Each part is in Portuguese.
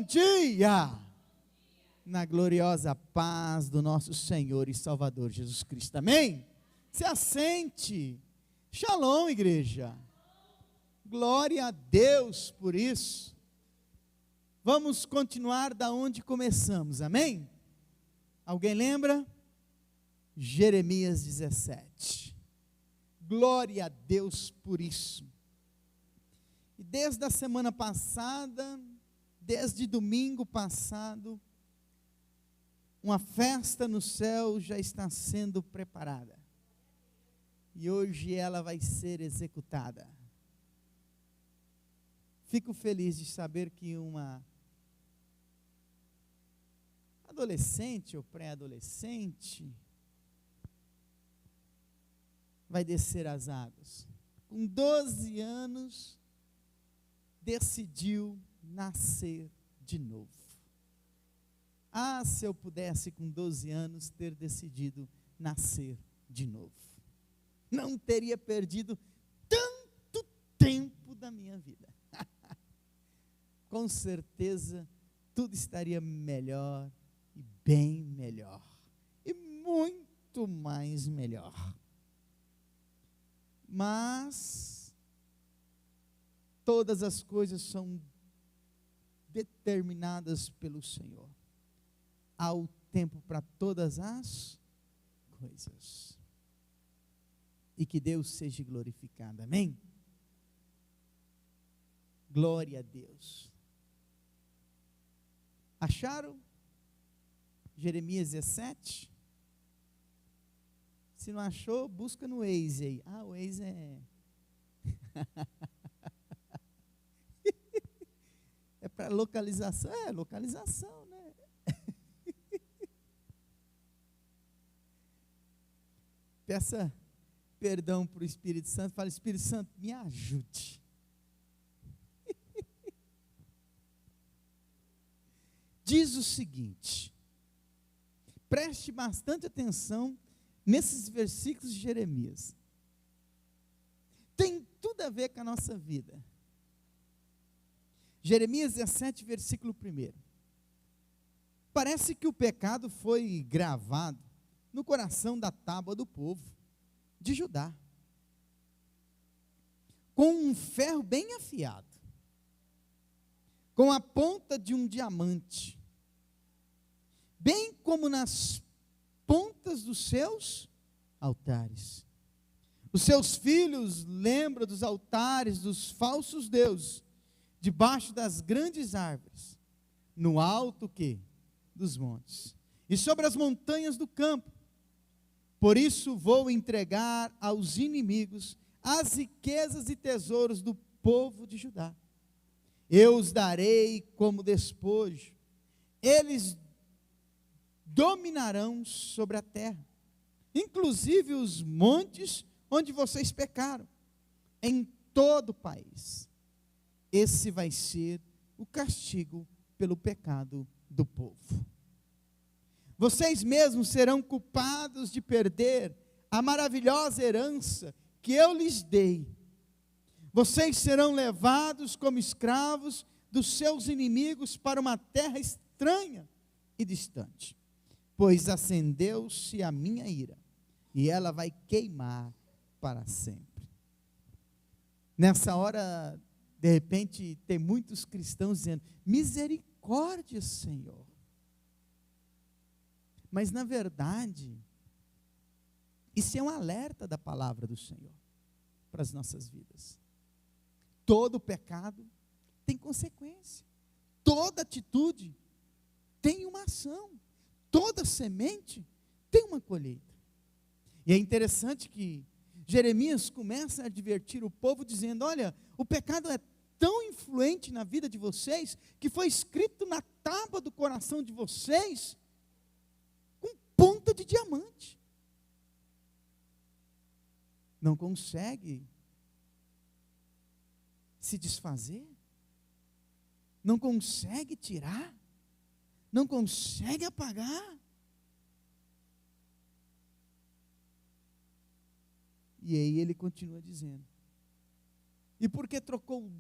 Bom dia! Na gloriosa paz do nosso Senhor e Salvador Jesus Cristo, amém? Se assente, shalom, igreja, glória a Deus por isso. Vamos continuar da onde começamos, amém? Alguém lembra? Jeremias 17, glória a Deus por isso. E desde a semana passada, desde domingo passado, uma festa no céu já está sendo preparada. E hoje ela vai ser executada. Fico feliz de saber que uma adolescente ou pré-adolescente vai descer as águas. Com 12 anos, decidiu nascer de novo. Ah, se eu pudesse com 12 anos ter decidido nascer de novo. Não teria perdido tanto tempo da minha vida. Com certeza, tudo estaria melhor e bem melhor. E muito mais melhor. Mas todas as coisas são determinadas pelo Senhor. Há o tempo para todas as coisas. E que Deus seja glorificado, amém? Glória a Deus. Acharam? Jeremias 17? Se não achou, busca no Waze aí. Ah, o Waze é... é para localização. É, localização, né? Peça perdão para o Espírito Santo. Fala, Espírito Santo, me ajude. Diz o seguinte. Preste bastante atenção nesses versículos de Jeremias. Tem tudo a ver com a nossa vida. Jeremias 17, versículo 1. Parece que o pecado foi gravado no coração da tábua do povo de Judá, com um ferro bem afiado, com a ponta de um diamante, bem como nas pontas dos seus altares. Os seus filhos lembram dos altares dos falsos deuses, debaixo das grandes árvores, no alto que? Dos montes, e sobre as montanhas do campo. Por isso vou entregar aos inimigos as riquezas e tesouros do povo de Judá. Eu os darei como despojo. Eles dominarão sobre a terra, inclusive os montes onde vocês pecaram, em todo o país. Esse vai ser o castigo pelo pecado do povo. Vocês mesmos serão culpados de perder a maravilhosa herança que eu lhes dei. Vocês serão levados como escravos dos seus inimigos para uma terra estranha e distante. Pois acendeu-se a minha ira, e ela vai queimar para sempre. Nessa hora, de repente, tem muitos cristãos dizendo, misericórdia, Senhor. Mas, na verdade, isso é um alerta da palavra do Senhor para as nossas vidas. Todo pecado tem consequência. Toda atitude tem uma ação. Toda semente tem uma colheita. E é interessante que Jeremias começa a advertir o povo dizendo, olha, o pecado é tão influente na vida de vocês, que foi escrito na tábua do coração de vocês, ponta de diamante. Não consegue se desfazer, não consegue tirar, não consegue apagar. E aí ele continua dizendo, e porque trocou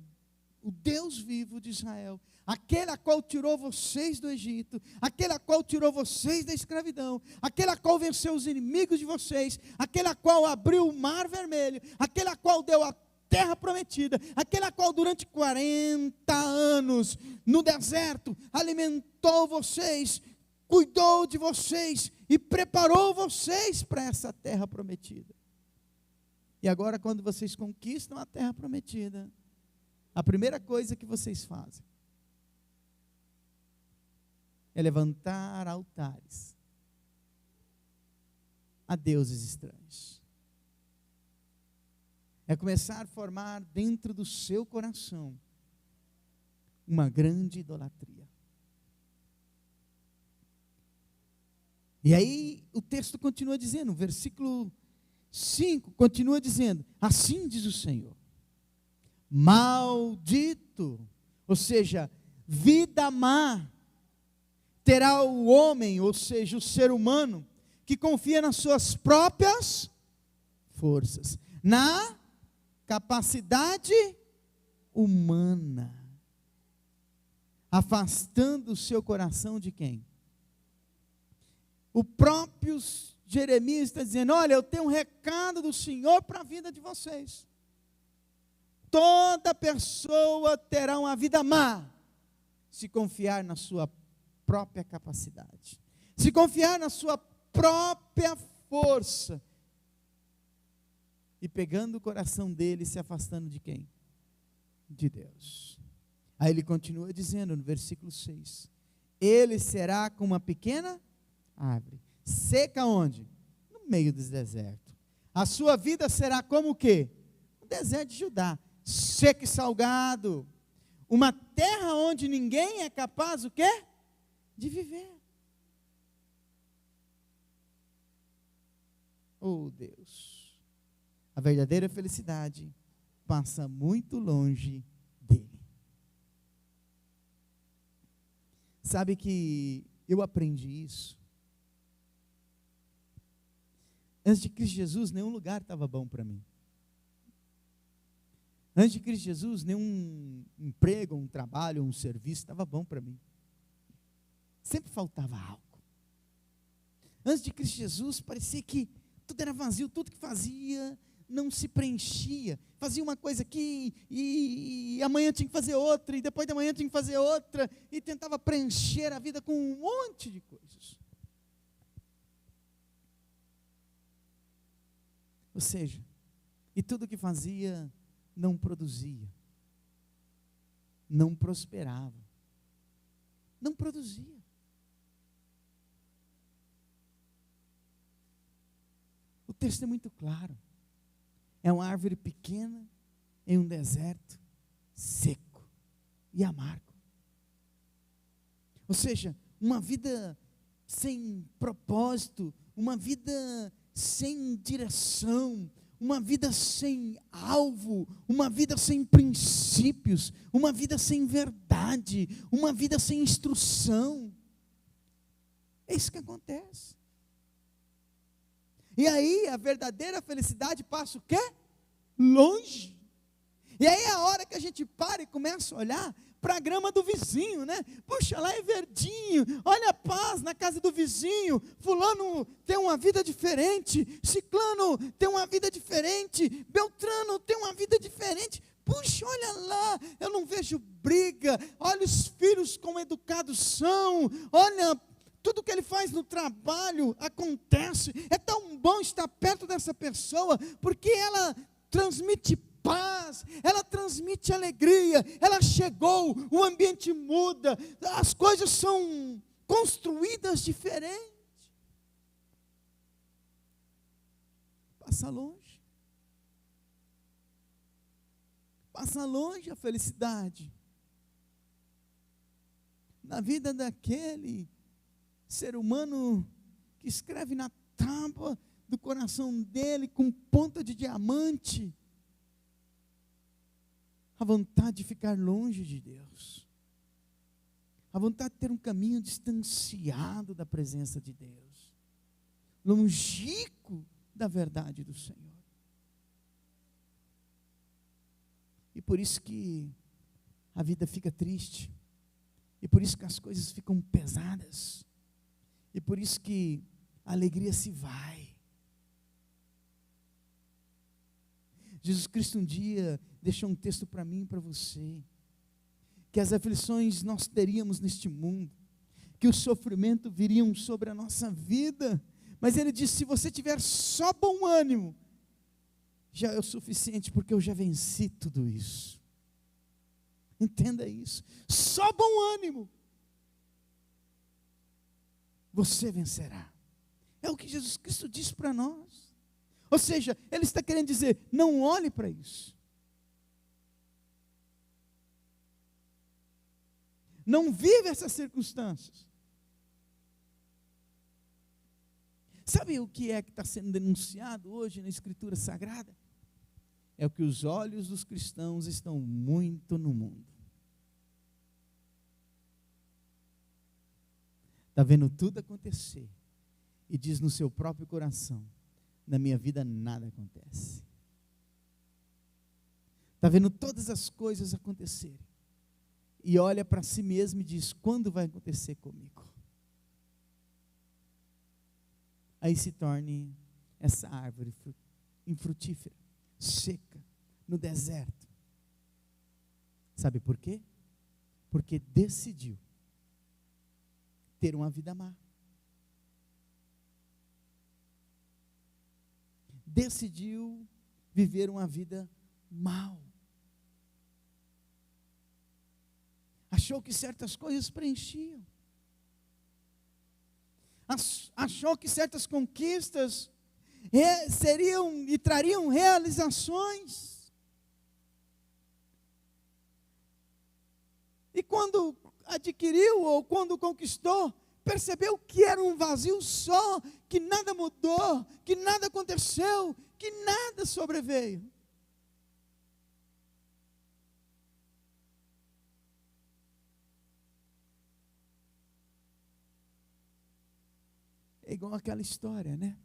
o Deus vivo de Israel, aquele a qual tirou vocês do Egito, aquele a qual tirou vocês da escravidão, aquele a qual venceu os inimigos de vocês, aquele a qual abriu o mar vermelho, aquele a qual deu a terra prometida, aquele a qual durante 40 anos no deserto alimentou vocês, cuidou de vocês e preparou vocês para essa terra prometida. E agora, quando vocês conquistam a terra prometida, a primeira coisa que vocês fazem é levantar altares a deuses estranhos. É começar a formar dentro do seu coração uma grande idolatria. E aí o texto continua dizendo, versículo 5, continua dizendo, assim diz o Senhor, maldito, ou seja, vida má, terá o homem, ou seja, o ser humano, que confia nas suas próprias forças, na capacidade humana, afastando o seu coração de quem? O próprio Jeremias está dizendo, olha, eu tenho um recado do Senhor para a vida de vocês. Toda pessoa terá uma vida má, se confiar na sua própria capacidade, se confiar na sua própria força, e pegando o coração dele, se afastando de quem? De Deus. Aí ele continua dizendo no versículo 6, ele será como uma pequena árvore, seca onde? No meio do deserto. A sua vida será como o quê? O deserto de Judá, seco e salgado, uma terra onde ninguém é capaz o quê? De viver. Oh Deus, a verdadeira felicidade passa muito longe dele. Sabe que eu aprendi isso. Antes de Cristo Jesus, nenhum lugar estava bom para mim. Antes de Cristo Jesus, nenhum emprego, um trabalho, um serviço estava bom para mim. Sempre faltava algo. Antes de Cristo Jesus, parecia que tudo era vazio, tudo que fazia não se preenchia. Fazia uma coisa aqui e amanhã tinha que fazer outra, e depois de amanhã tinha que fazer outra, e tentava preencher a vida com um monte de coisas. Ou seja, e tudo que fazia não produzia, não prosperava, não produzia. O texto é muito claro. É uma árvore pequena em um deserto seco e amargo. Ou seja, uma vida sem propósito, uma vida sem direção, uma vida sem alvo, uma vida sem princípios, uma vida sem verdade, uma vida sem instrução. É isso que acontece. E aí a verdadeira felicidade passa o quê? Longe. E aí é a hora que a gente para e começa a olhar para a grama do vizinho, né? Puxa, lá é verdinho, olha a paz na casa do vizinho, fulano tem uma vida diferente, ciclano tem uma vida diferente, beltrano tem uma vida diferente. Puxa, olha lá, eu não vejo briga, olha os filhos como educados são, olha tudo que ele faz no trabalho acontece. É tão bom estar perto dessa pessoa, porque ela transmite paz, ela transmite alegria, ela chegou, o ambiente muda, as coisas são construídas diferente. Passa longe. Passa longe a felicidade. Na vida daquele ser humano que escreve na tábua do coração dele com ponta de diamante a vontade de ficar longe de Deus, a vontade de ter um caminho distanciado da presença de Deus, longínquo da verdade do Senhor. E por isso que a vida fica triste. E por isso que as coisas ficam pesadas. E por isso que a alegria se vai. Jesus Cristo um dia deixou um texto para mim e para você, que as aflições nós teríamos neste mundo, que o sofrimento viriam sobre a nossa vida, mas Ele disse: se você tiver só bom ânimo, já é o suficiente, porque eu já venci tudo isso. Entenda isso, só bom ânimo, você vencerá. É o que Jesus Cristo diz para nós. Ou seja, Ele está querendo dizer: não olhe para isso. Não vive essas circunstâncias. Sabe o que é que está sendo denunciado hoje na Escritura Sagrada? É o que os olhos dos cristãos estão muito no mundo. Está vendo tudo acontecer e diz no seu próprio coração: na minha vida nada acontece. Está vendo todas as coisas acontecerem e olha para si mesmo e diz: quando vai acontecer comigo? Aí se torne essa árvore infrutífera, seca, no deserto. Sabe por quê? Porque decidiu ter uma vida má. Decidiu viver uma vida mal. Achou que certas coisas preenchiam. Achou que certas conquistas seriam e trariam realizações. E quando adquiriu ou quando conquistou, percebeu que era um vazio só, que nada mudou, que nada aconteceu, que nada sobreveio. É igual aquela história, né?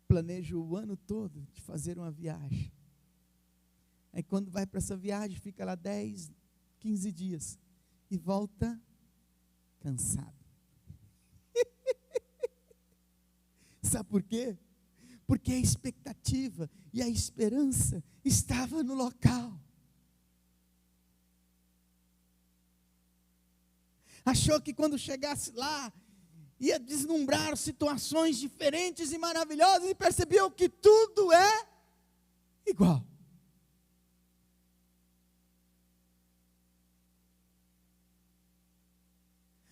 Planeja o ano todo de fazer uma viagem. Aí quando vai para essa viagem, fica lá 10, 15 dias e volta cansado. Sabe por quê? Porque a expectativa e a esperança estava no local. Achou que quando chegasse lá, ia deslumbrar situações diferentes e maravilhosas, e percebeu que tudo é igual.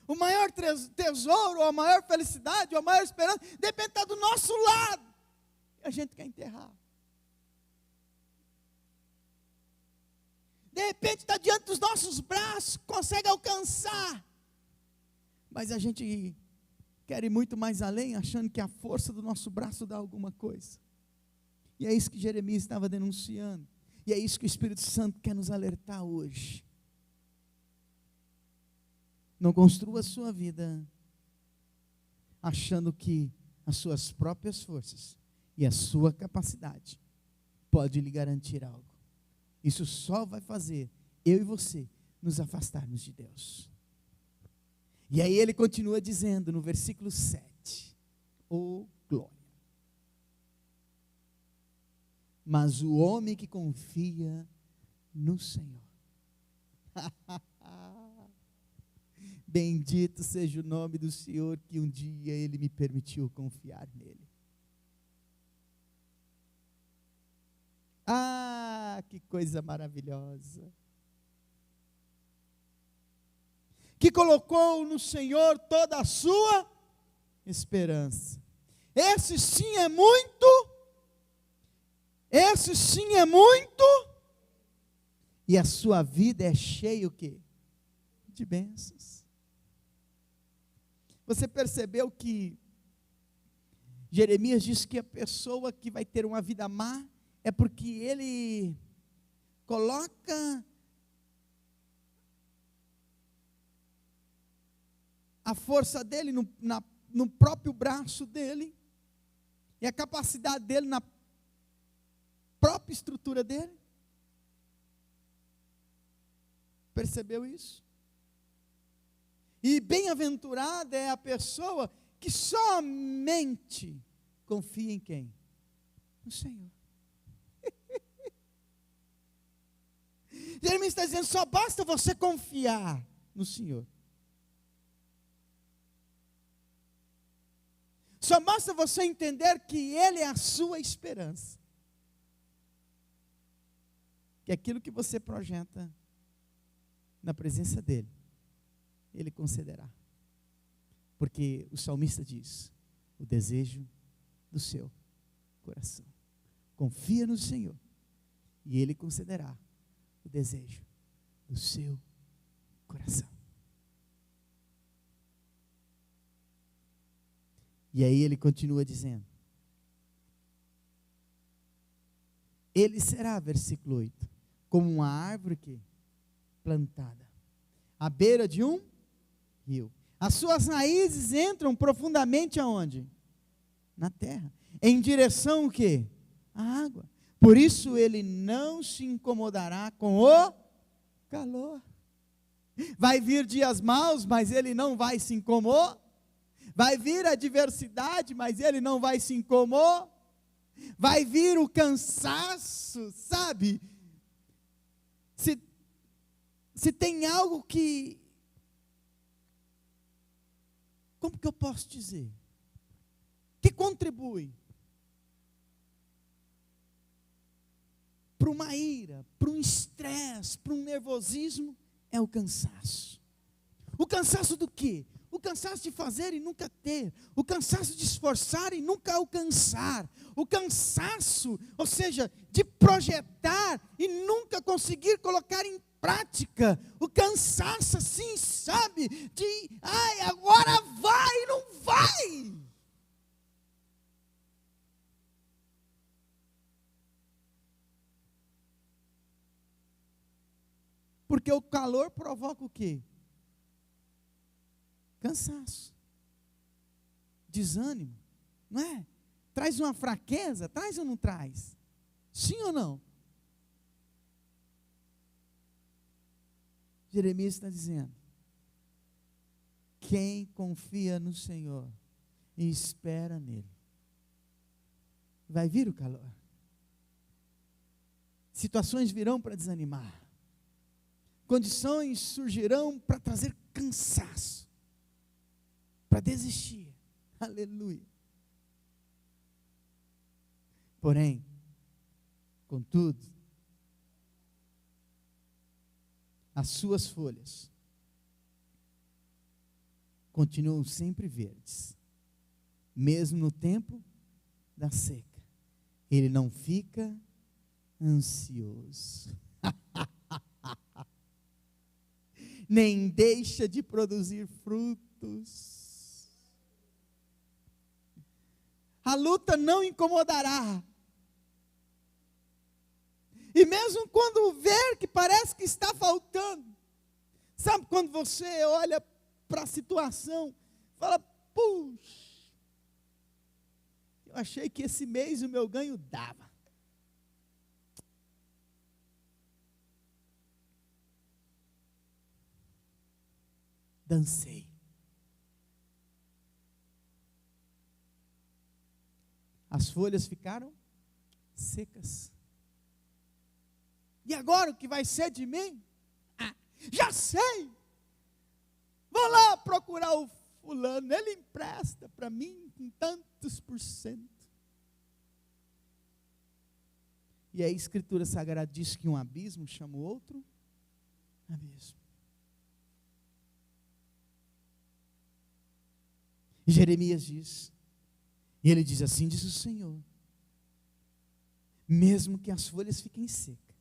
O maior tesouro, a maior felicidade, a maior esperança, depende de estar do nosso lado. E a gente quer enterrar. De repente está diante dos nossos braços, consegue alcançar. Mas a gente quer ir muito mais além, achando que a força do nosso braço dá alguma coisa. E é isso que Jeremias estava denunciando. E é isso que o Espírito Santo quer nos alertar hoje. Não construa a sua vida achando que as suas próprias forças e a sua capacidade pode lhe garantir algo. Isso só vai fazer eu e você nos afastarmos de Deus. E aí ele continua dizendo no versículo 7, oh glória. Mas o homem que confia no Senhor, bendito seja o nome do Senhor, que um dia Ele me permitiu confiar nele. Ah, que coisa maravilhosa. Que colocou no Senhor toda a sua esperança. Esse sim é muito, e a sua vida é cheia o quê? De bênçãos. Você percebeu que Jeremias diz que a pessoa que vai ter uma vida má é porque ele coloca a força dele no próprio braço dele, e a capacidade dele na própria estrutura dele. percebeu isso? E bem-aventurada é a pessoa que somente confia em quem? No Senhor. Jeremias está dizendo, só basta você confiar no Senhor. Só basta você entender que Ele é a sua esperança. Que aquilo que você projeta na presença dEle, Ele concederá. Porque o salmista diz, o desejo do seu coração. Confia no Senhor e Ele concederá o desejo do seu coração. E aí ele continua dizendo, ele será, versículo 8, como uma árvore que plantada à beira de um rio. As suas raízes entram profundamente aonde? Na terra. Em direção o quê? À água. Por isso ele não se incomodará com o calor. Vai vir dias maus, mas ele não vai se incomodar. Vai vir a adversidade, mas ele não vai se incomodar. Vai vir o cansaço, sabe? Se tem algo que, como que eu posso dizer? Que contribui para uma ira, para um estresse, para um nervosismo, é o cansaço. O cansaço do quê? O cansaço de fazer e nunca ter. O cansaço de esforçar e nunca alcançar. O cansaço, ou seja, de projetar e nunca conseguir colocar em prática. O cansaço assim, sabe? De, agora vai e não vai. Porque o calor provoca o quê? Cansaço, desânimo, não é? Traz uma fraqueza, traz ou não traz? Sim ou não? Jeremias está dizendo, quem confia no Senhor e espera nele, vai vir o calor, situações virão para desanimar, condições surgirão para trazer cansaço, para desistir, aleluia. Porém, contudo, as suas folhas continuam sempre verdes, mesmo no tempo da seca. Ele não fica ansioso, nem deixa de produzir frutos. A luta não incomodará. E mesmo quando ver que parece que está faltando, sabe quando você olha para a situação, fala, puxa, eu achei que esse mês o meu ganho dava. Dancei. As folhas ficaram secas. E agora o que vai ser de mim? Já sei. Vou lá procurar o fulano, ele empresta para mim com tantos %. E a Escritura Sagrada diz que um abismo chama o outro abismo. E Jeremias diz, e ele diz assim, diz o Senhor, mesmo que as folhas fiquem secas,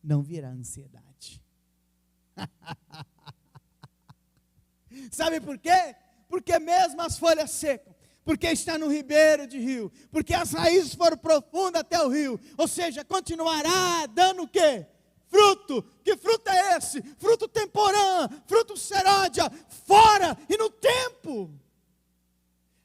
não virá ansiedade. Sabe por quê? Porque mesmo as folhas secam, porque está no ribeiro de rio, porque as raízes foram profundas até o rio, ou seja, continuará dando o quê? Fruto. Que fruto é esse? Fruto temporã, fruto seródia, fora e no tempo.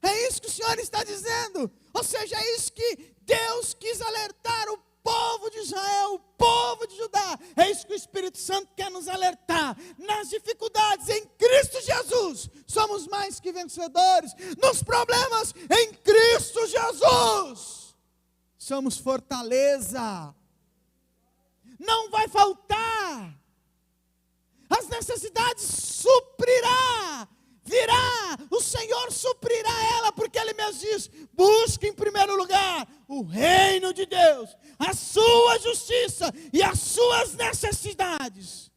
É isso que o Senhor está dizendo. Ou seja, é isso que Deus quis alertar o povo de Israel, o povo de Judá. É isso que o Espírito Santo quer nos alertar. Nas dificuldades, em Cristo Jesus, somos mais que vencedores. Nos problemas, em Cristo Jesus, somos fortaleza. Não vai faltar. As necessidades suprirá. Virá, o Senhor suprirá ela, porque Ele mesmo diz: busque em primeiro lugar o reino de Deus, a sua justiça e as suas necessidades.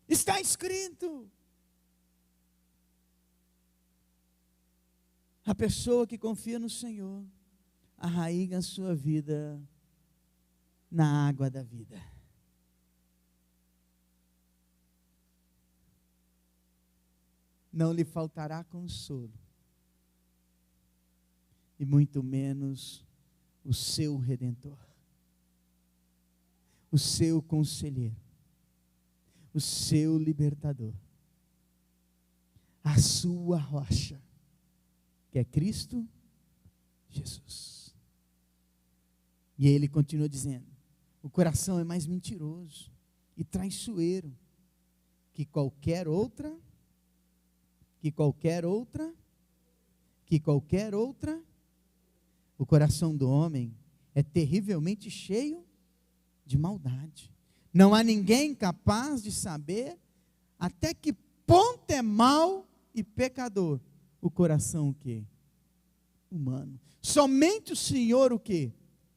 Está escrito. A pessoa que confia no Senhor arraiga a sua vida na água da vida. Não lhe faltará consolo, e muito menos o seu Redentor, o seu conselheiro, o seu libertador, a sua rocha, que é Cristo Jesus. E ele continua dizendo: o coração é mais mentiroso e traiçoeiro que qualquer outra, o coração do homem é terrivelmente cheio de maldade. Não há ninguém capaz de saber até que ponto é mau e pecador o coração o quê? Humano. Somente o Senhor o quê?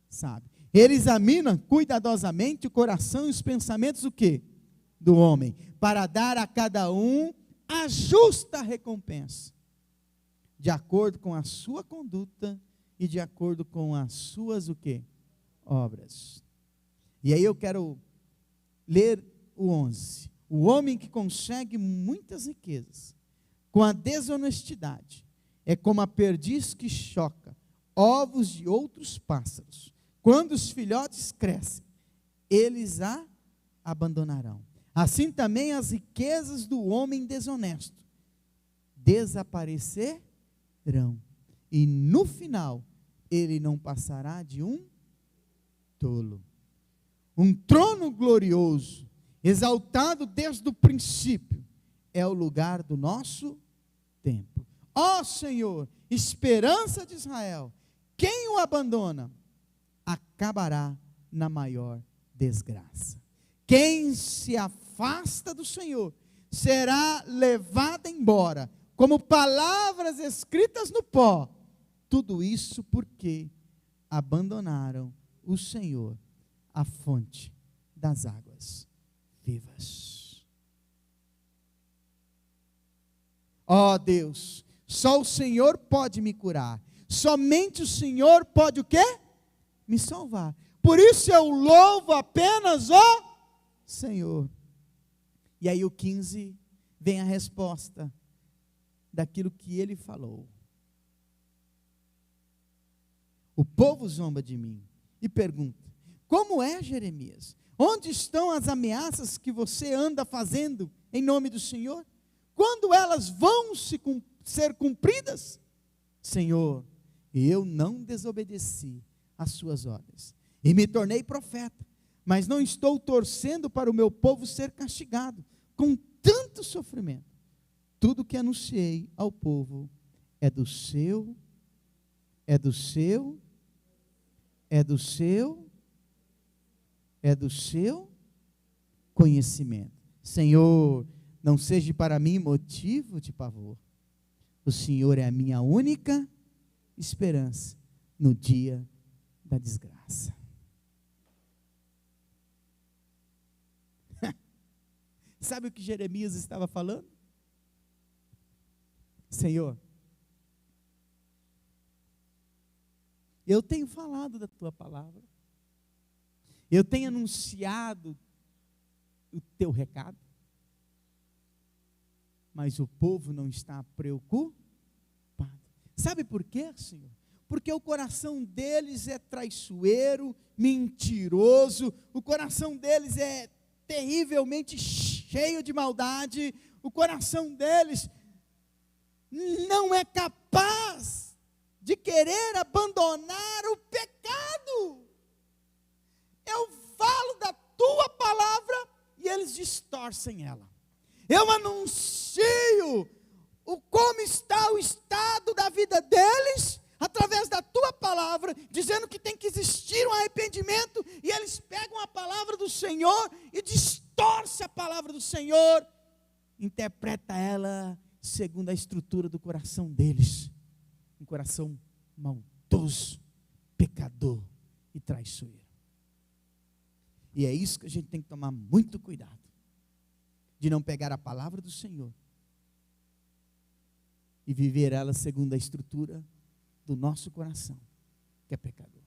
Sabe. Ele examina cuidadosamente o coração e os pensamentos o quê? Do homem, para dar a cada um a justa recompensa, de acordo com a sua conduta e de acordo com as suas o quê? Obras. E aí eu quero ler o 11. O homem que consegue muitas riquezas com a desonestidade é como a perdiz que choca ovos de outros pássaros. Quando os filhotes crescem, eles a abandonarão. Assim também as riquezas do homem desonesto desaparecerão, e no final ele não passará de um tolo. Um trono glorioso, exaltado desde o princípio, é o lugar do nosso templo. Ó Senhor, esperança de Israel, quem o abandona acabará na maior desgraça. Quem se afasta do Senhor será levado embora, como palavras escritas no pó. Tudo isso porque abandonaram o Senhor, a fonte das águas vivas. Ó Deus, só o Senhor pode me curar. Somente o Senhor pode o quê? Me salvar. Por isso eu louvo apenas o Senhor. E aí o 15 vem a resposta daquilo que ele falou. O povo zomba de mim e pergunta: como é, Jeremias? Onde estão as ameaças que você anda fazendo em nome do Senhor? Quando elas vão ser cumpridas? Senhor, eu não desobedeci às suas ordens e me tornei profeta, mas não estou torcendo para o meu povo ser castigado com tanto sofrimento. Tudo que anunciei ao povo é do seu conhecimento. Senhor, não seja para mim motivo de pavor. O Senhor é a minha única esperança no dia da desgraça. Sabe o que Jeremias estava falando? Senhor, eu tenho falado da tua palavra, eu tenho anunciado o teu recado, mas o povo não está preocupado. Sabe por quê, Senhor? Porque o coração deles é traiçoeiro, mentiroso, o coração deles é terrivelmente cheio de maldade, o coração deles não é capaz de querer abandonar o pecado. Eu falo da tua palavra e eles distorcem ela. Eu anuncio como está o estado da vida deles, através da tua palavra, dizendo que tem que existir um arrependimento, e eles pegam a palavra do Senhor e distorcem a palavra do Senhor, interpreta ela segundo a estrutura do coração deles, um coração maldoso, pecador e traiçoeiro. E é isso que a gente tem que tomar muito cuidado, de não pegar a palavra do Senhor e viver ela segundo a estrutura do nosso coração, que é pecador.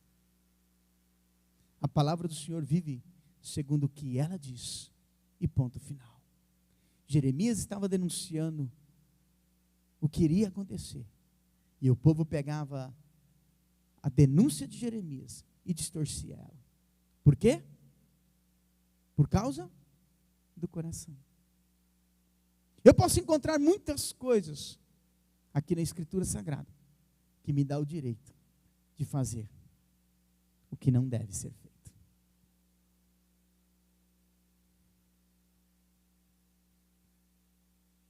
A palavra do Senhor vive segundo o que ela diz, e ponto final. Jeremias estava denunciando o que iria acontecer, e o povo pegava a denúncia de Jeremias e distorcia ela. Por quê? Por causa do coração. Eu posso encontrar muitas coisas aqui na Escritura Sagrada que me dá o direito de fazer o que não deve ser feito.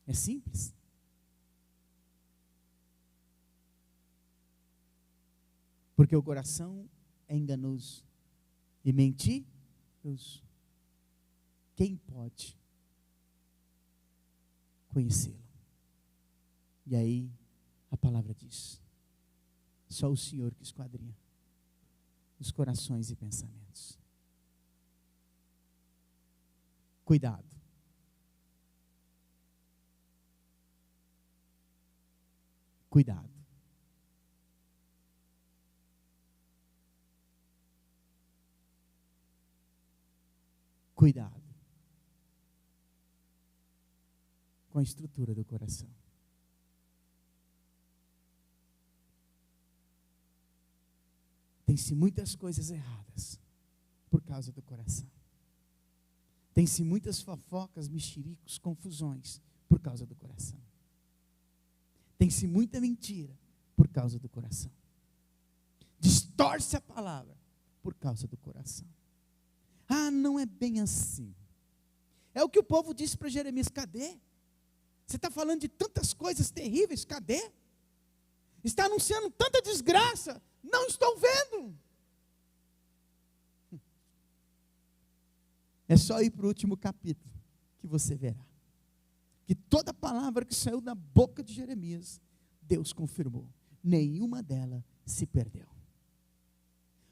É simples. Porque o coração é enganoso e mentiroso. Quem pode conhecê-lo? E aí a palavra diz: só o Senhor que esquadrinha os corações e pensamentos. Cuidado. Cuidado. Cuidado com a estrutura do coração. Tem-se muitas coisas erradas por causa do coração. Tem-se muitas fofocas, mexericos, confusões por causa do coração. Tem-se muita mentira por causa do coração. Distorce a palavra por causa do coração. Ah, não é bem assim. É o que o povo disse para Jeremias: cadê? Você está falando de tantas coisas terríveis, cadê? Está anunciando tanta desgraça, não estou vendo. É só ir para o último capítulo que você verá que toda palavra que saiu da boca de Jeremias, Deus confirmou. Nenhuma delas se perdeu.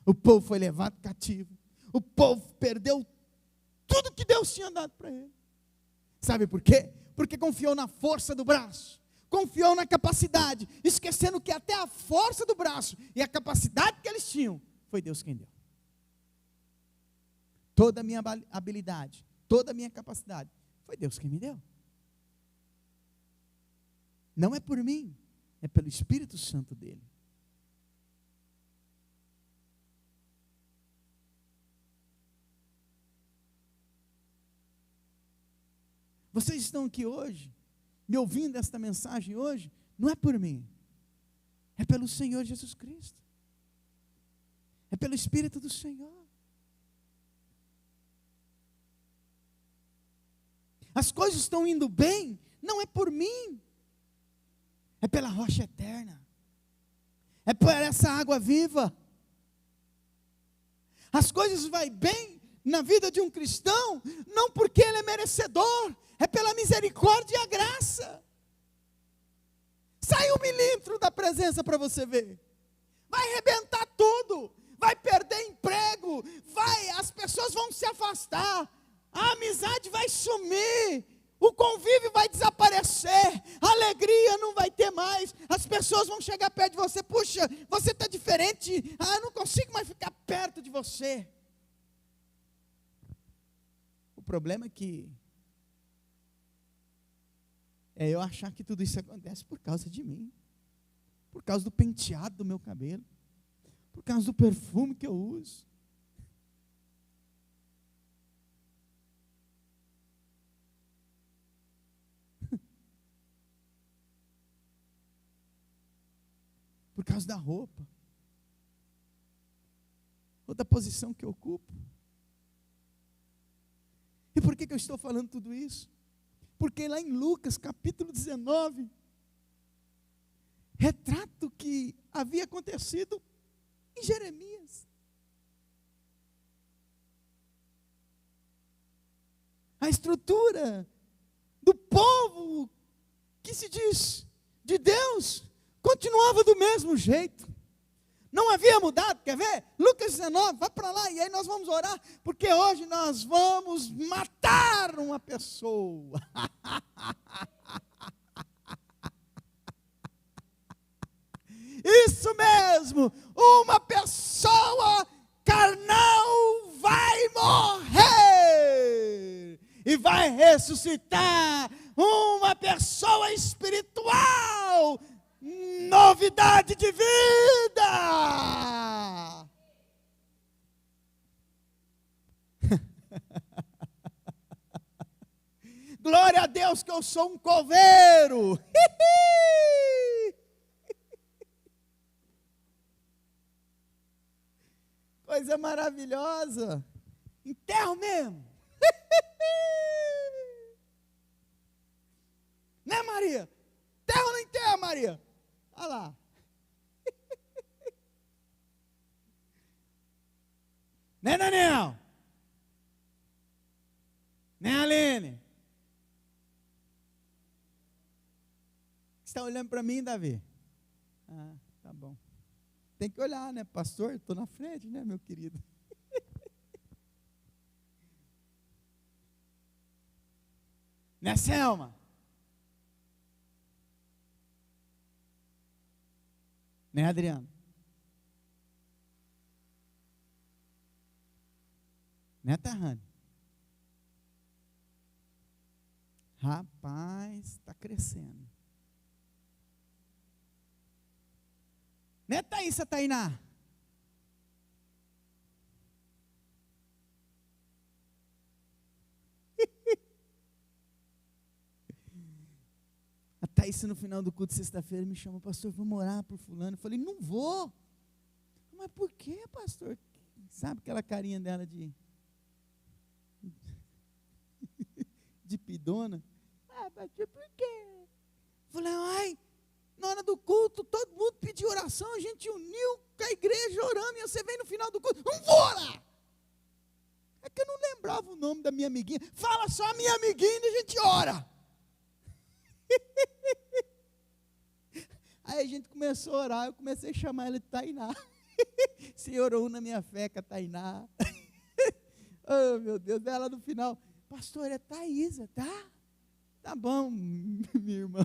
O povo foi levado cativo. O povo perdeu tudo que Deus tinha dado para ele. Sabe por quê? Porque confiou na força do braço. Confiou na capacidade, esquecendo que até a força do braço e a capacidade que eles tinham, foi Deus quem deu. Toda a minha habilidade, toda a minha capacidade, foi Deus quem me deu. Não é por mim, é pelo Espírito Santo dele. Vocês estão aqui hoje, me ouvindo esta mensagem hoje, não é por mim, é pelo Senhor Jesus Cristo, é pelo Espírito do Senhor. As coisas estão indo bem, não é por mim, é pela rocha eterna, é por essa água viva. As coisas vão bem na vida de um cristão, não porque ele é merecedor, é pela misericórdia e a graça. Sai 1 milímetro da presença para você ver. Vai arrebentar tudo, vai perder emprego, as pessoas vão se afastar, a amizade vai sumir, o convívio vai desaparecer, a alegria não vai ter mais, as pessoas vão chegar perto de você: puxa, você está diferente, eu não consigo mais ficar perto de você. O problema é que eu achar que tudo isso acontece por causa de mim, por causa do penteado do meu cabelo, por causa do perfume que eu uso. por causa da roupa, ou da posição que eu ocupo. E por que eu estou falando tudo isso? Porque lá em Lucas capítulo 19, retrata o que havia acontecido em Jeremias. A estrutura do povo, que se diz de Deus, continuava do mesmo jeito. Não havia mudado, quer ver? Lucas 19, vai para lá e aí nós vamos orar, porque hoje nós vamos matar uma pessoa. Isso mesmo, uma pessoa carnal vai morrer e vai ressuscitar uma pessoa espiritual, novidade de vida. Glória a Deus que eu sou um coveiro. Coisa maravilhosa. Enterro mesmo. Né, Maria? Enterra ou não enterra, Maria? Olha lá. Né, Daniel? Né, Aline? Você está olhando para mim, Davi? Ah, tá bom. Tem que olhar, né, pastor? Estou na frente, né, meu querido? Né, Selma? Né, Adriano? Né, Tahane? Rapaz, está crescendo. Né, Thaísa, Tainá? A Thaísa, no final do culto de sexta-feira, me chamou, pastor, vamos orar por fulano. Eu falei, não vou. Mas por quê, pastor? Sabe aquela carinha dela de pidona? Ah, pastor, por quê? Eu falei, ai, na hora do culto, todo mundo pediu oração, a gente uniu com a igreja orando, e você vem no final do culto, não vou orar. É que eu não lembrava o nome da minha amiguinha. Fala só a minha amiguinha e a gente ora. Aí a gente começou a orar, eu comecei a chamar ela de Tainá. Senhor, una minha fé com a Tainá. Oh, meu Deus, ela no final, pastor, é Thaísa, tá? Tá bom, minha irmã.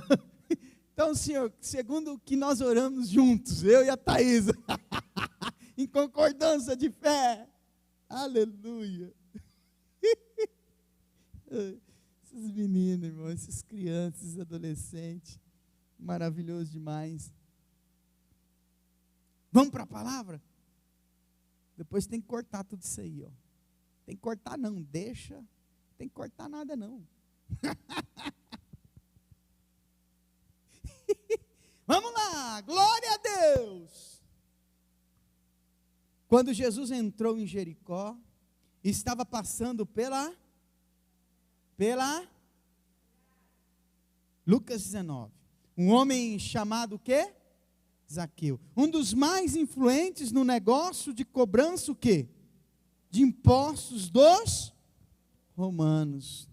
Então, Senhor, segundo o que nós oramos juntos, eu e a Thaísa, em concordância de fé, aleluia. Esses meninos, irmão, essas crianças, esses adolescentes, maravilhoso demais. Vamos para a palavra? Depois tem que cortar tudo isso aí, ó. Tem que cortar não, deixa, tem que cortar nada não. Vamos lá, glória a Deus. Quando Jesus entrou em Jericó, estava passando pela Lucas 19, um homem chamado o quê? Zaqueu, um dos mais influentes no negócio de cobrança o quê? De impostos dos romanos,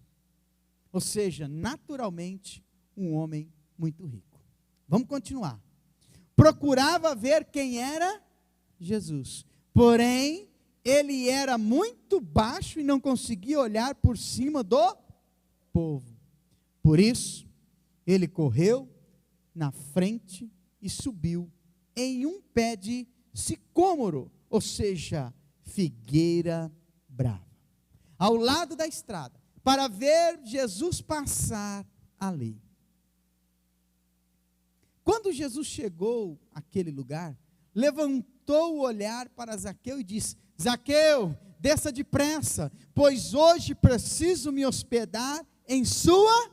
ou seja, naturalmente, um homem muito rico. Vamos continuar. Procurava ver quem era Jesus, porém, ele era muito baixo e não conseguia olhar por cima do povo. Por isso, ele correu na frente e subiu em um pé de sicômoro, ou seja, figueira brava, ao lado da estrada, para ver Jesus passar ali. Quando Jesus chegou àquele lugar, levantou o olhar para Zaqueu e disse: Zaqueu, desça depressa, pois hoje preciso me hospedar em sua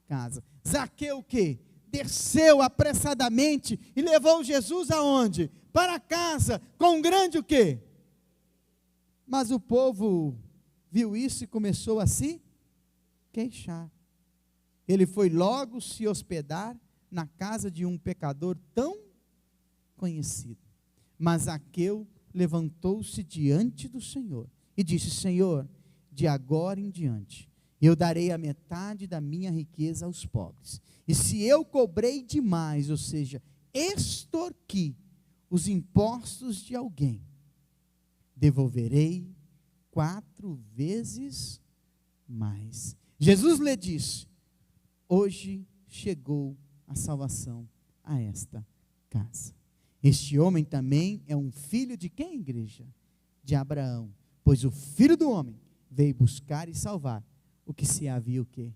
casa. Zaqueu o quê? desceu apressadamente e levou Jesus aonde? Para casa, com um grande o quê? Mas o povo viu isso e começou a se queixar. Ele foi logo se hospedar na casa de um pecador tão conhecido. Mas Zaqueu levantou-se diante do Senhor e disse: Senhor, de agora em diante, eu darei a metade da minha riqueza aos pobres. E se eu cobrei demais, ou seja, extorqui os impostos de alguém, devolverei 4 vezes mais. Jesus lhe disse: hoje chegou a salvação a esta casa. Este homem também é um filho de quem, igreja? De Abraão. Pois o Filho do Homem veio buscar e salvar o que se havia o quê?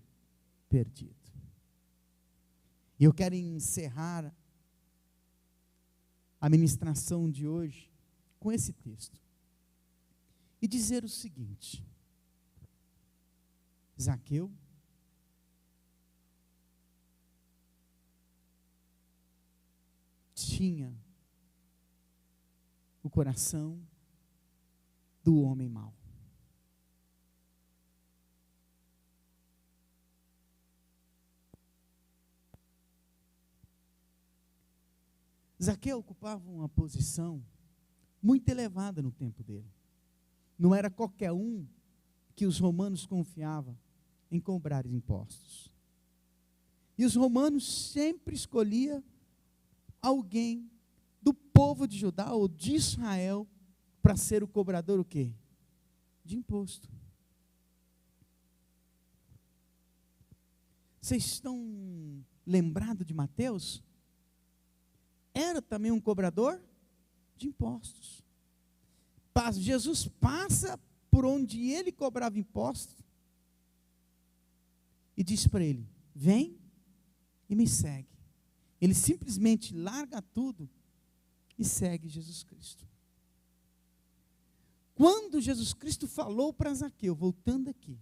Perdido. E eu quero encerrar a ministração de hoje com esse texto. E dizer o seguinte: Zaqueu tinha o coração do homem mau. Zaqueu ocupava uma posição muito elevada no tempo dele. Não era qualquer um que os romanos confiavam em cobrar impostos. E os romanos sempre escolhiam alguém do povo de Judá ou de Israel para ser o cobrador o quê? De imposto. Vocês estão lembrados de Mateus? Era também um cobrador de impostos. Jesus passa por onde ele cobrava impostos e diz para ele: vem e me segue. Ele simplesmente larga tudo e segue Jesus Cristo. Quando Jesus Cristo falou para Zaqueu, voltando aqui,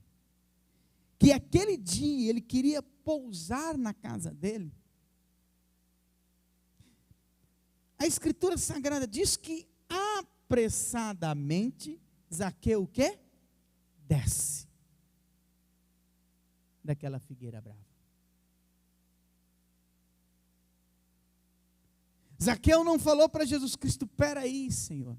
que aquele dia ele queria pousar na casa dele, a Escritura Sagrada diz que apressadamente Zaqueu o quê? Desce daquela figueira brava. Zaqueu não falou para Jesus Cristo: peraí, Senhor,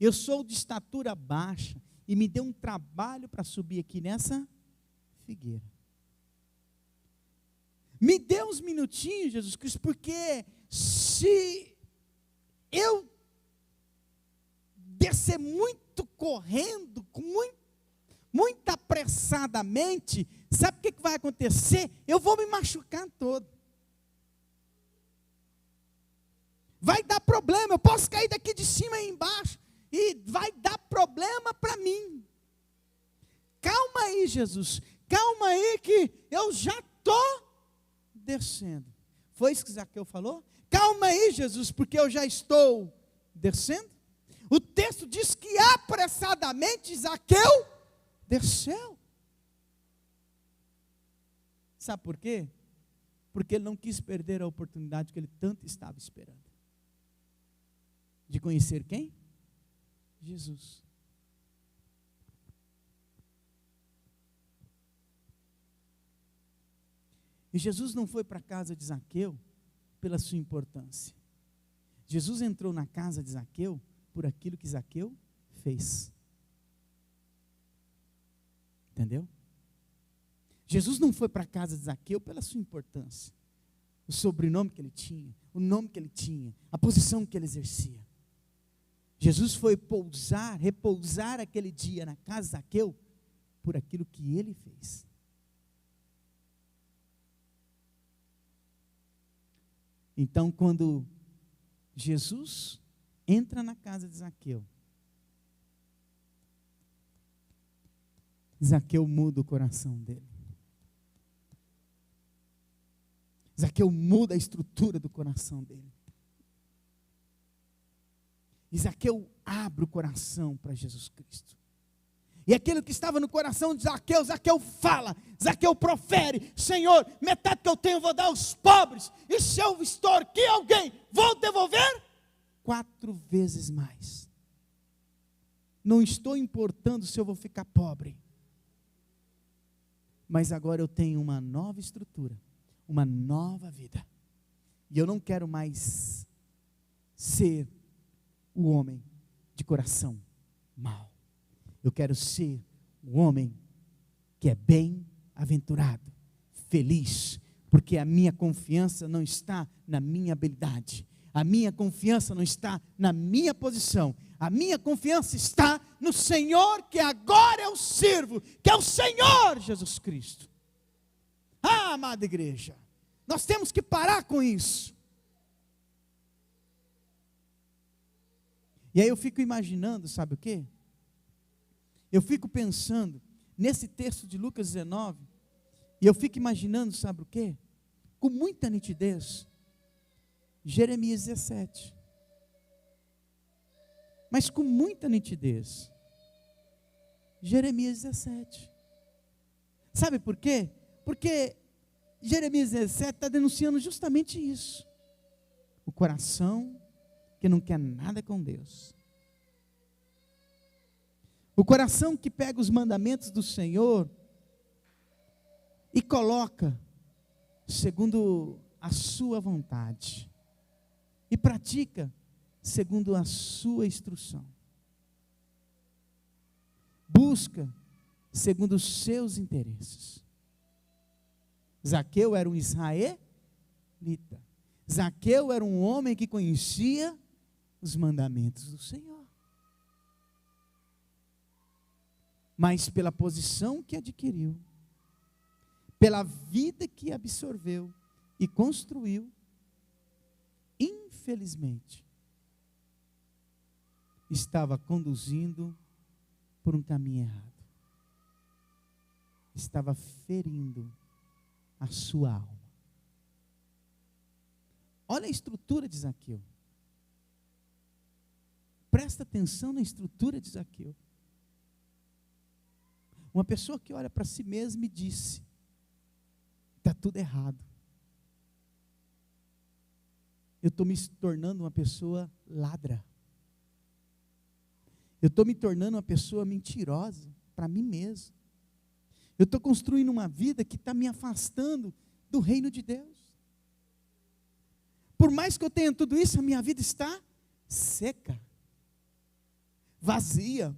eu sou de estatura baixa e me deu um trabalho para subir aqui nessa figueira. Me dê uns minutinhos, Jesus Cristo, porque se eu descer muito correndo, muito apressadamente, sabe o que vai acontecer? Eu vou me machucar todo. Vai dar problema, eu posso cair daqui de cima e embaixo, e vai dar problema para mim. Calma aí, Jesus, calma aí que eu já estou descendo. Foi isso que Zaqueu falou? Calma aí, Jesus, porque eu já estou descendo. O texto diz que apressadamente Zaqueu desceu. Sabe por quê? Porque ele não quis perder a oportunidade que ele tanto estava esperando. De conhecer quem? Jesus. E Jesus não foi para a casa de Zaqueu pela sua importância. Jesus entrou na casa de Zaqueu por aquilo que Zaqueu fez. Entendeu? Jesus não foi para a casa de Zaqueu pela sua importância, o sobrenome que ele tinha, o nome que ele tinha, a posição que ele exercia. Jesus foi repousar aquele dia na casa de Zaqueu por aquilo que ele fez. Então, quando Jesus entra na casa de Zaqueu, Zaqueu muda o coração dele. Zaqueu muda a estrutura do coração dele. E Zaqueu abre o coração para Jesus Cristo. E aquilo que estava no coração de Zaqueu, Zaqueu fala, Zaqueu profere: Senhor, metade que eu tenho eu vou dar aos pobres, e se eu extorquir alguém, vou devolver 4 vezes mais. Não estou importando se eu vou ficar pobre, mas agora eu tenho uma nova estrutura, uma nova vida, e eu não quero mais ser o homem de coração mau. Eu quero ser um homem que é bem-aventurado, feliz, porque a minha confiança não está na minha habilidade, a minha confiança não está na minha posição, a minha confiança está no Senhor que agora eu sirvo, que é o Senhor Jesus Cristo. Ah, amada igreja, nós temos que parar com isso. E aí eu fico imaginando, sabe o quê? Eu fico pensando nesse texto de Lucas 19, e eu fico imaginando, sabe o quê? Com muita nitidez, Jeremias 17. Mas com muita nitidez, Jeremias 17. Sabe por quê? Porque Jeremias 17 está denunciando justamente isso. O coração que não quer nada com Deus. O coração que pega os mandamentos do Senhor e coloca segundo a sua vontade. E pratica segundo a sua instrução. Busca segundo os seus interesses. Zaqueu era um israelita. Zaqueu era um homem que conhecia os mandamentos do Senhor. Mas pela posição que adquiriu, pela vida que absorveu e construiu, infelizmente, estava conduzindo por um caminho errado. Estava ferindo a sua alma. Olha a estrutura de Zaqueu. Presta atenção na estrutura de Zaqueu. Uma pessoa que olha para si mesma e disse: está tudo errado. Eu estou me tornando uma pessoa ladra. Eu estou me tornando uma pessoa mentirosa para mim mesmo. Eu estou construindo uma vida que está me afastando do reino de Deus. Por mais que eu tenha tudo isso, a minha vida está seca, vazia,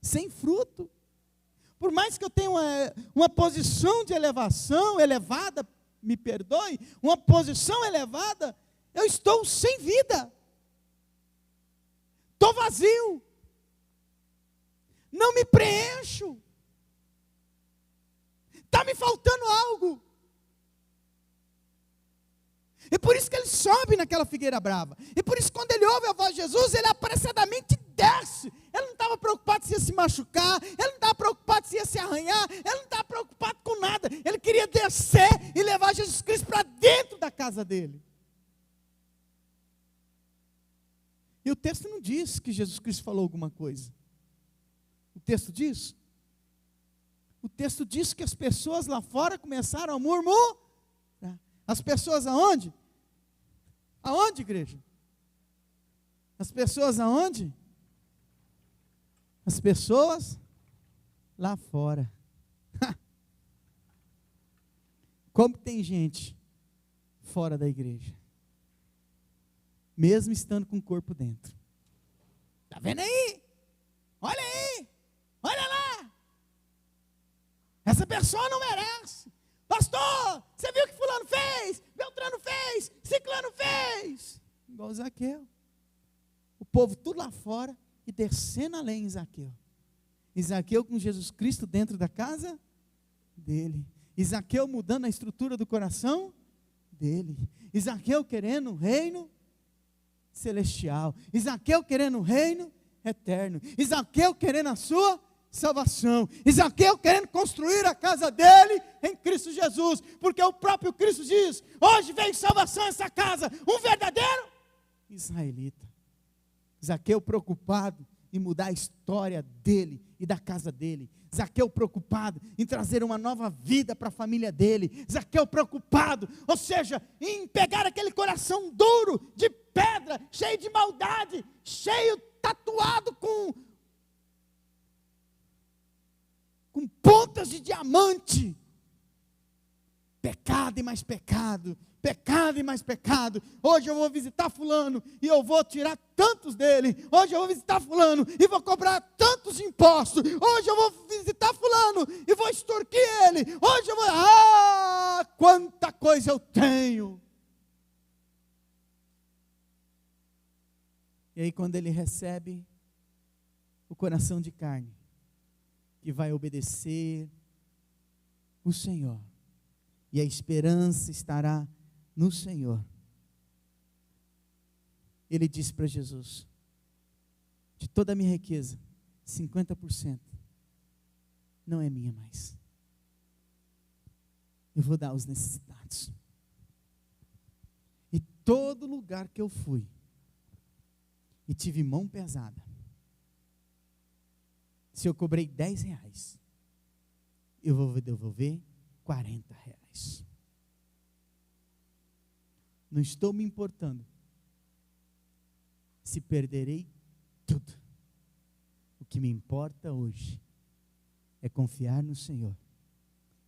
sem fruto. Por mais que eu tenha uma posição de elevação, elevada, me perdoe, uma posição elevada, eu estou sem vida. Estou vazio. Não me preencho. Está me faltando algo. E por isso que ele sobe naquela figueira brava. E por isso quando ele ouve a voz de Jesus, ele apressadamente desce. Ele não estava preocupado se ia se machucar, ele não estava preocupado se ia se arranhar, ele não estava preocupado com nada. Ele queria descer e levar Jesus Cristo para dentro da casa dele. E o texto não diz que Jesus Cristo falou alguma coisa. O texto diz? O texto diz que as pessoas lá fora começaram a murmurar. As pessoas aonde? Aonde, igreja? As pessoas aonde? As pessoas lá fora. Como tem gente fora da igreja, mesmo estando com o corpo dentro. Está vendo aí? Olha aí, olha lá. Essa pessoa não merece. Pastor, você viu o que fulano fez? Beltrano fez, Ciclano fez. Igual Zaqueu. O povo tudo lá fora e descendo além em Zaqueu. E Zaqueu com Jesus Cristo dentro da casa dele. E Zaqueu mudando a estrutura do coração dele. E Zaqueu querendo o reino celestial. E Zaqueu querendo o reino eterno. E Zaqueu querendo a sua salvação. E Zaqueu querendo construir a casa dele em Cristo Jesus. Porque o próprio Cristo diz: hoje veio salvação a essa casa. Um verdadeiro israelita. Zaqueu preocupado e mudar a história dele e da casa dele. Zaqueu preocupado em trazer uma nova vida para a família dele. Zaqueu preocupado, ou seja, em pegar aquele coração duro, de pedra, cheio de maldade, cheio, tatuado com pontas de diamante. Pecado e mais pecado, pecado e mais pecado. Hoje eu vou visitar fulano e eu vou tirar tantos dele. Hoje eu vou visitar fulano e vou cobrar tantos impostos. Hoje eu vou visitar fulano e vou extorquir ele. Hoje eu vou... quanta coisa eu tenho. E aí quando ele recebe o coração de carne, que vai obedecer o Senhor, e a esperança estará no Senhor, ele disse para Jesus: de toda a minha riqueza, 50% não é minha mais, eu vou dar aos necessitados. E todo lugar que eu fui e tive mão pesada, se eu cobrei R$10, eu vou devolver R$40. Não estou me importando se perderei tudo. O que me importa hoje é confiar no Senhor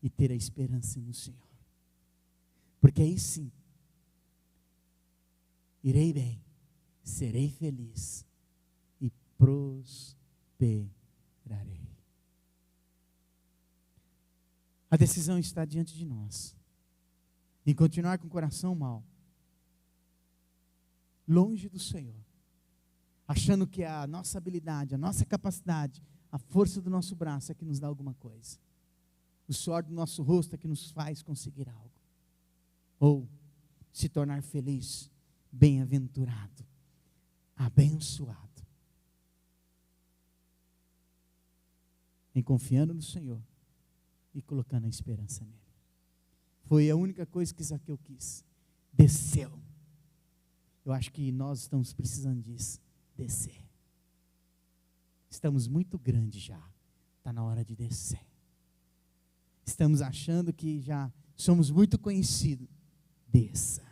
e ter a esperança no Senhor. Porque aí sim, irei bem, serei feliz e prosperarei. A decisão está diante de nós, em continuar com o coração mau, longe do Senhor, achando que a nossa habilidade, a nossa capacidade, a força do nosso braço é que nos dá alguma coisa, o suor do nosso rosto é que nos faz conseguir algo, ou se tornar feliz, bem-aventurado, abençoado, em confiando no Senhor e colocando a esperança nele. Foi a única coisa que Zaqueu quis. Desceu. Eu acho que nós estamos precisando disso. Descer. Estamos muito grandes já. Está na hora de descer. Estamos achando que já somos muito conhecidos. Desça.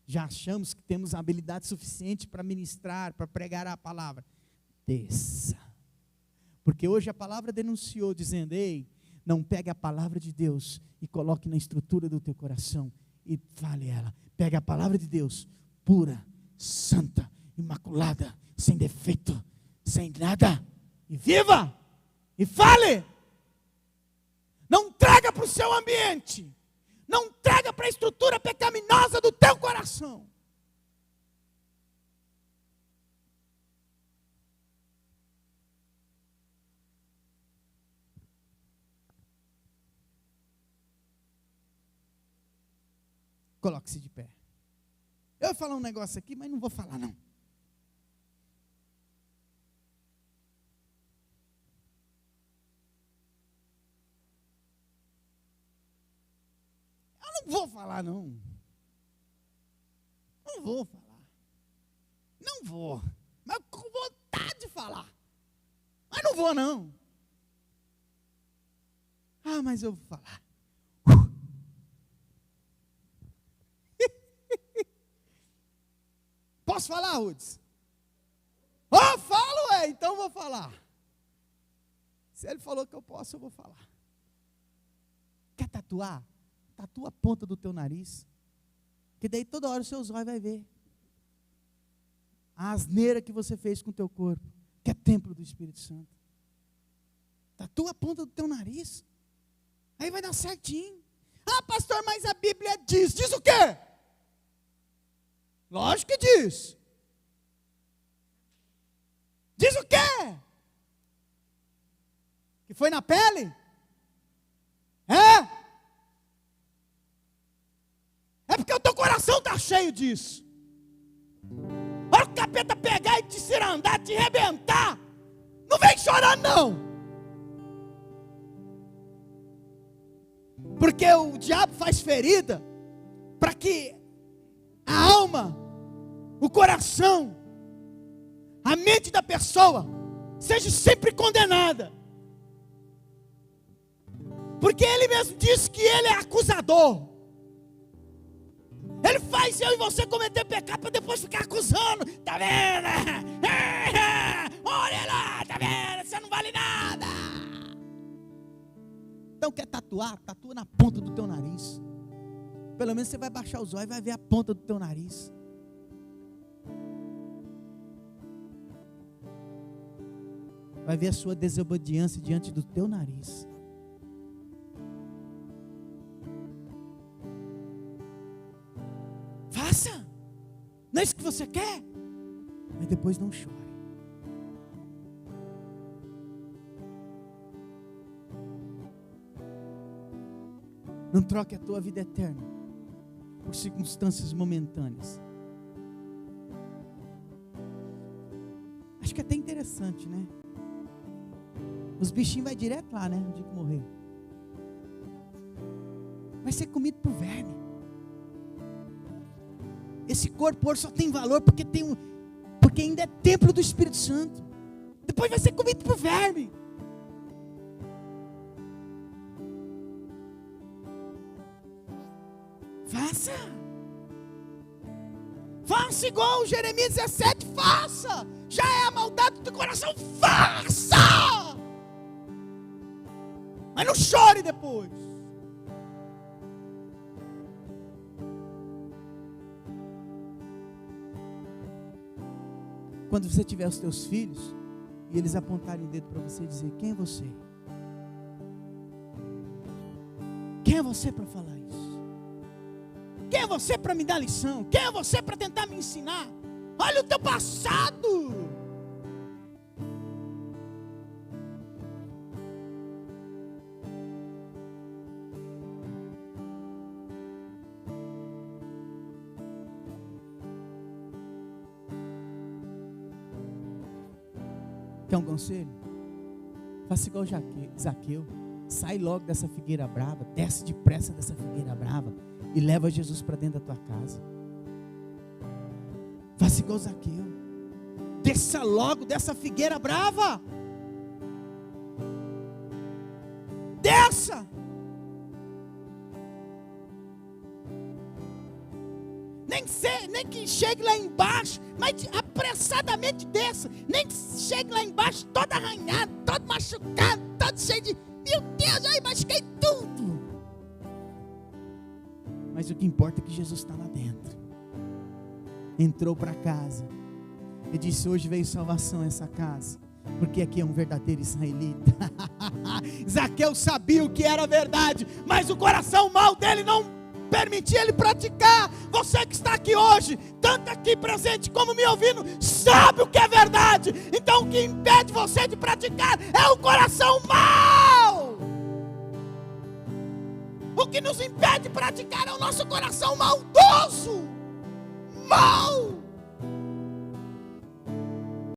Já achamos que temos habilidade suficiente para ministrar, para pregar a palavra. Desça. Porque hoje a palavra denunciou, dizendo: ei, não pegue a palavra de Deus e coloque na estrutura do teu coração e fale ela. Pegue a palavra de Deus, pura, santa, imaculada, sem defeito, sem nada, e viva, e fale. Não traga para o seu ambiente, não traga para a estrutura pecaminosa do teu coração. Coloque-se de pé. Eu vou falar um negócio aqui, mas não vou falar não. Eu não vou falar não. Não vou falar. Não vou. Mas com vontade de falar. Mas não vou não. Ah, mas eu vou falar. Posso falar, Rudes? Falo, então vou falar. Se ele falou que eu posso, eu vou falar. Quer tatuar? Tatua a ponta do teu nariz. Que daí toda hora os seus olhos vai ver a asneira que você fez com o teu corpo, que é templo do Espírito Santo. Tatua a ponta do teu nariz. Aí vai dar certinho. Ah, pastor, mas a Bíblia diz. Diz o quê? Lógico que diz. Diz o quê? Que foi na pele? É porque o teu coração está cheio disso. Olha o capeta pegar e te cirandar, te arrebentar. Não vem chorar não. Porque o diabo faz ferida para que a alma, o coração, a mente da pessoa seja sempre condenada. Porque ele mesmo disse que ele é acusador. Ele faz eu e você cometer pecado para depois ficar acusando. Tá vendo? Olha lá, tá vendo? Você não vale nada. Então quer tatuar? Tatua na ponta do teu nariz. Pelo menos você vai baixar os olhos e vai ver a ponta do teu nariz. Vai ver a sua desobediência diante do teu nariz. Faça. Não é isso que você quer? Mas depois não chore. Não troque a tua vida eterna por circunstâncias momentâneas. Acho que é até interessante, né? Os bichinhos vai direto lá, né? No dia que morrer. Vai ser comido por verme. Esse corpo hoje só tem valor porque ainda é templo do Espírito Santo. Depois vai ser comido por verme. Faça. Faça igual Jeremias 17, faça. Já é a maldade do teu coração, faça. Mas não chore depois. Quando você tiver os teus filhos e eles apontarem o dedo para você e dizer: quem é você? Quem é você para falar isso? Quem é você para me dar lição? Quem é você para tentar me ensinar? Olha o teu passado. Quer um conselho? Faça igual Zaqueu. Sai logo dessa figueira brava. Desce depressa dessa figueira brava. E leva Jesus para dentro da tua casa. Faça igual Zaqueu. Desça logo dessa figueira brava. Desça. Nem que chegue lá embaixo, mas apressadamente desça. Nem que chegue lá embaixo todo arranhado, todo machucado, todo cheio de... Meu Deus, ai, machuquei tudo. Mas o que importa é que Jesus está lá dentro. Entrou para casa e disse: hoje veio salvação a essa casa, porque aqui é um verdadeiro israelita. Zaqueu sabia o que era verdade, mas o coração mau dele não permitir ele praticar. Você que está aqui hoje, tanto aqui presente como me ouvindo, sabe o que é verdade. Então o que impede você de praticar é o coração mau. O que nos impede de praticar é o nosso coração maldoso. Mau.